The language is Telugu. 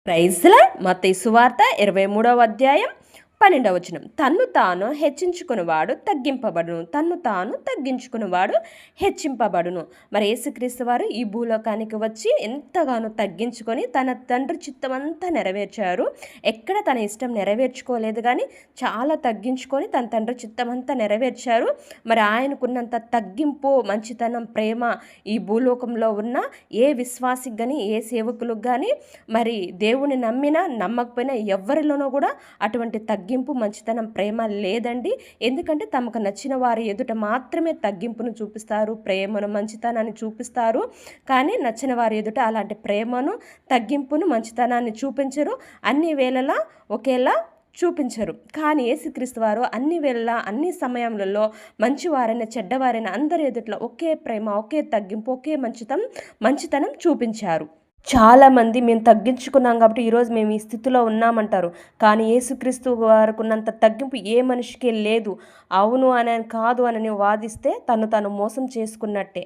ప్రైజ్ల మత్తయి సువార్త 23వ అధ్యాయం 12వ వచనం. తన్ను తాను హెచ్చించుకునివాడు తగ్గింపబడును, తన్ను తాను తగ్గించుకునివాడు హెచ్చింపబడును. మరి యేసుక్రీస్తు వారు ఈ భూలోకానికి వచ్చి ఎంతగానో తగ్గించుకొని తన తండ్రి చిత్తమంతా నెరవేర్చారు. ఎక్కడ తన ఇష్టం నెరవేర్చుకోలేదు, కానీ చాలా తగ్గించుకొని తన తండ్రి చిత్తమంతా నెరవేర్చారు. మరి ఆయనకున్నంత తగ్గింపు, మంచితనం, ప్రేమ ఈ భూలోకంలో ఉన్న ఏ విశ్వాసికి కానీ ఏ సేవకులకు కానీ, మరి దేవుని నమ్మినా నమ్మకపోయినా ఎవరిలోనూ కూడా అటువంటి తగ్గింపు, మంచితనం, ప్రేమ లేదండి. ఎందుకంటే తమకు నచ్చిన వారి ఎదుట మాత్రమే తగ్గింపును చూపిస్తారు, ప్రేమను, మంచితనాన్ని చూపిస్తారు. కానీ నచ్చిన వారి ఎదుట అలాంటి ప్రేమను, తగ్గింపును, మంచితనాన్ని చూపించరు. అన్ని వేళలా ఒకేలా చూపించరు. కానీ యేసుక్రీస్తు వారు అన్ని వేళలా, అన్ని సమయంలో మంచివారైన చెడ్డవారైన అందరి ఎదుట ఒకే ప్రేమ, ఒకే తగ్గింపు, ఒకే మంచితనం చూపించారు. చాలామంది మేము తగ్గించుకున్నాం కాబట్టి ఈరోజు మేము ఈ స్థితిలో ఉన్నామంటారు. కానీ యేసుక్రీస్తు వారికున్నంత తగ్గింపు ఏ మనిషికి లేదు. అవును అని కాదు అని వాదిస్తే తను మోసం చేసుకున్నట్టే.